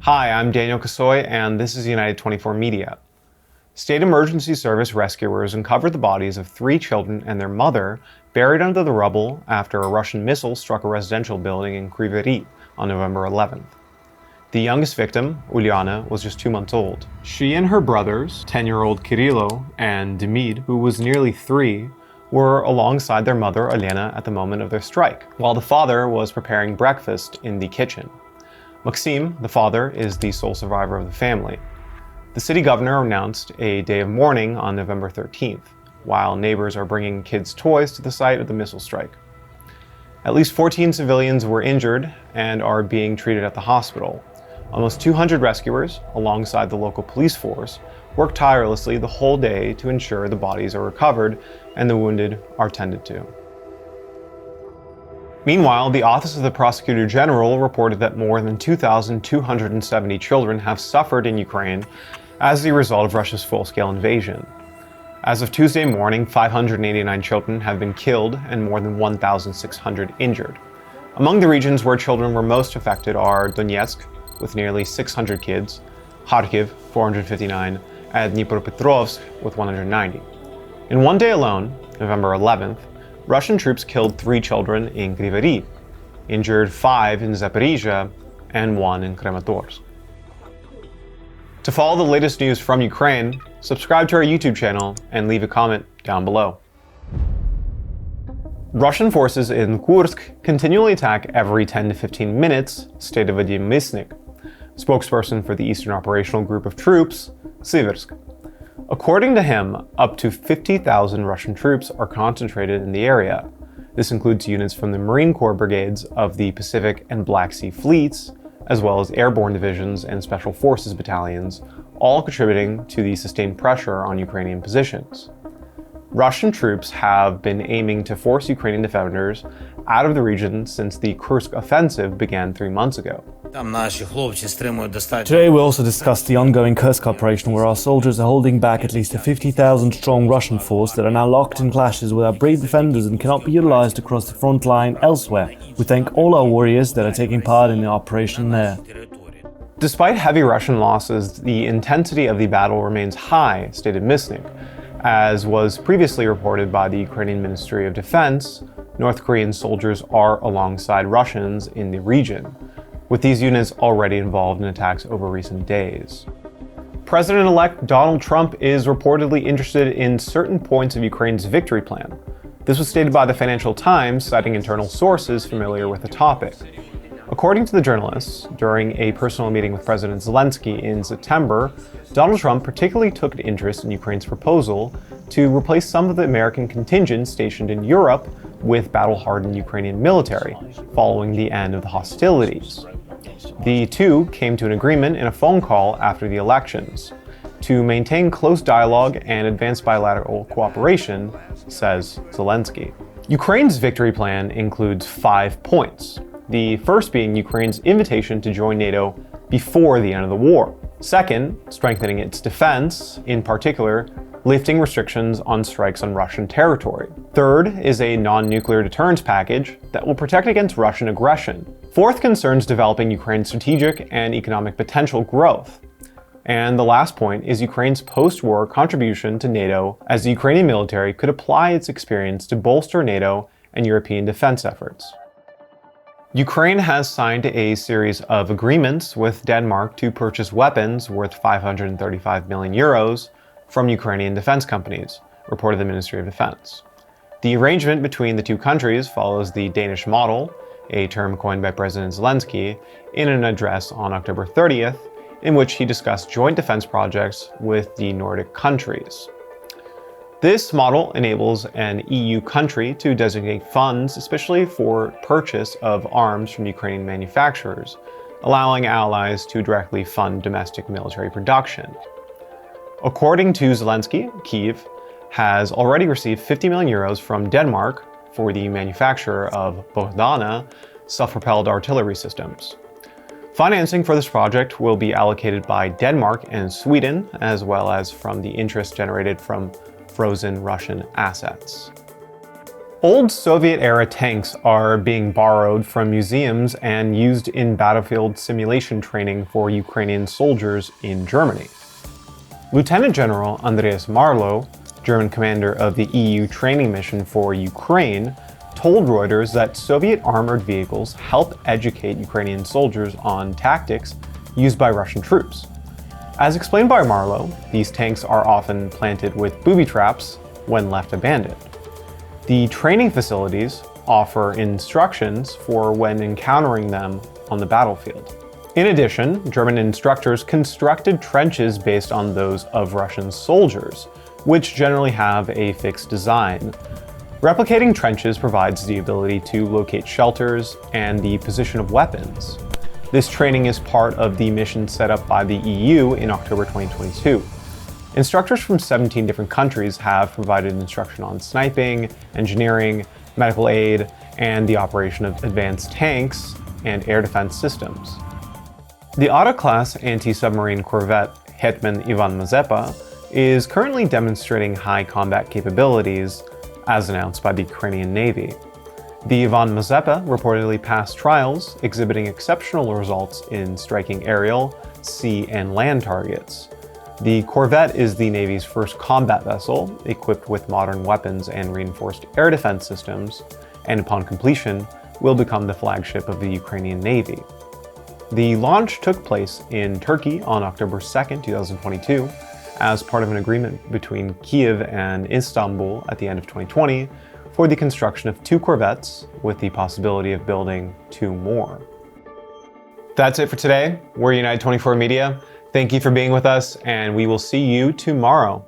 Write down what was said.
Hi, I'm Daniel Kosoy, and this is United 24 Media. State Emergency Service rescuers uncovered the bodies of 3 children and their mother buried under the rubble after a Russian missile struck a residential building in Kryvyi Rih on November 11th. The youngest victim, Uliana, was just 2 months old. She and her brothers, 10-year-old Kirilo and Demid, who was nearly 3, were alongside their mother, Elena, at the moment of their strike, while the father was preparing breakfast in the kitchen. Maxim, the father, is the sole survivor of the family. The city governor announced a day of mourning on November 13th, while neighbors are bringing kids' toys to the site of the missile strike. At least 14 civilians were injured and are being treated at the hospital. Almost 200 rescuers, alongside the local police force, worked tirelessly the whole day to ensure the bodies are recovered and the wounded are tended to. Meanwhile, the Office of the Prosecutor General reported that more than 2,270 children have suffered in Ukraine as a result of Russia's full-scale invasion. As of Tuesday morning, 589 children have been killed and more than 1,600 injured. Among the regions where children were most affected are Donetsk, with nearly 600 kids, Kharkiv, 459, and Dnipropetrovsk, with 190. In one day alone, November 11th, Russian troops killed 3 children in Kryvyi Rih, injured 5 in Zaporizhia, and 1 in Kramatorsk. To follow the latest news from Ukraine, subscribe to our YouTube channel and leave a comment down below. Russian forces in Kursk continually attack every 10 to 15 minutes, stated Vadim Misnik, spokesperson for the Eastern Operational Group of Troops, Siversk. According to him, up to 50,000 Russian troops are concentrated in the area. This includes units from the Marine Corps brigades of the Pacific and Black Sea fleets, as well as airborne divisions and special forces battalions, all contributing to the sustained pressure on Ukrainian positions. Russian troops have been aiming to force Ukrainian defenders out of the region since the Kursk offensive began 3 months ago. Today we also discussed the ongoing Kursk operation, where our soldiers are holding back at least a 50,000 strong Russian force that are now locked in clashes with our brave defenders and cannot be utilized across the front line elsewhere. We thank all our warriors that are taking part in the operation there. Despite heavy Russian losses, the intensity of the battle remains high, stated Misnik. As was previously reported by the Ukrainian Ministry of Defense, North Korean soldiers are alongside Russians in the region, with these units already involved in attacks over recent days. President-elect Donald Trump is reportedly interested in certain points of Ukraine's victory plan. This was stated by the Financial Times, citing internal sources familiar with the topic. According to the journalists, during a personal meeting with President Zelensky in September, Donald Trump particularly took an interest in Ukraine's proposal to replace some of the American contingents stationed in Europe with battle-hardened Ukrainian military, following the end of the hostilities. The two came to an agreement in a phone call after the elections to maintain close dialogue and advance bilateral cooperation, says Zelensky. Ukraine's victory plan includes 5 points. The first being Ukraine's invitation to join NATO before the end of the war. Second, strengthening its defense, in particular, lifting restrictions on strikes on Russian territory. Third is a non-nuclear deterrence package that will protect against Russian aggression. Fourth concerns developing Ukraine's strategic and economic potential growth. And the last point is Ukraine's post-war contribution to NATO, as the Ukrainian military could apply its experience to bolster NATO and European defense efforts. Ukraine has signed a series of agreements with Denmark to purchase weapons worth 535 million euros from Ukrainian defense companies, reported the Ministry of Defense. The arrangement between the two countries follows the Danish model, a term coined by President Zelensky in an address on October 30th, in which he discussed joint defense projects with the Nordic countries. This model enables an EU country to designate funds, especially for purchase of arms from Ukrainian manufacturers, allowing allies to directly fund domestic military production. According to Zelensky, Kyiv has already received 50 million euros from Denmark for the manufacture of Bogdana self-propelled artillery systems. Financing for this project will be allocated by Denmark and Sweden, as well as from the interest generated from frozen Russian assets. Old Soviet-era tanks are being borrowed from museums and used in battlefield simulation training for Ukrainian soldiers in Germany. Lieutenant General Andreas Marlow, German commander of the EU training mission for Ukraine, told Reuters that Soviet armored vehicles help educate Ukrainian soldiers on tactics used by Russian troops. As explained by Marlow, these tanks are often planted with booby traps when left abandoned. The training facilities offer instructions for when encountering them on the battlefield. In addition, German instructors constructed trenches based on those of Russian soldiers, which generally have a fixed design. Replicating trenches provides the ability to locate shelters and the position of weapons. This training is part of the mission set up by the EU in October 2022. Instructors from 17 different countries have provided instruction on sniping, engineering, medical aid, and the operation of advanced tanks and air defense systems. The Otta-class anti-submarine corvette Hetman Ivan Mazepa is currently demonstrating high combat capabilities, as announced by the Ukrainian Navy. The Ivan Mazepa reportedly passed trials exhibiting exceptional results in striking aerial, sea, and land targets. The corvette is the Navy's first combat vessel equipped with modern weapons and reinforced air defense systems, and upon completion, will become the flagship of the Ukrainian Navy. The launch took place in Turkey on October 2, 2022, as part of an agreement between Kyiv and Istanbul at the end of 2020 for the construction of 2 corvettes, with the possibility of building 2 more. That's it for today. We're United 24 Media. Thank you for being with us, and we will see you tomorrow.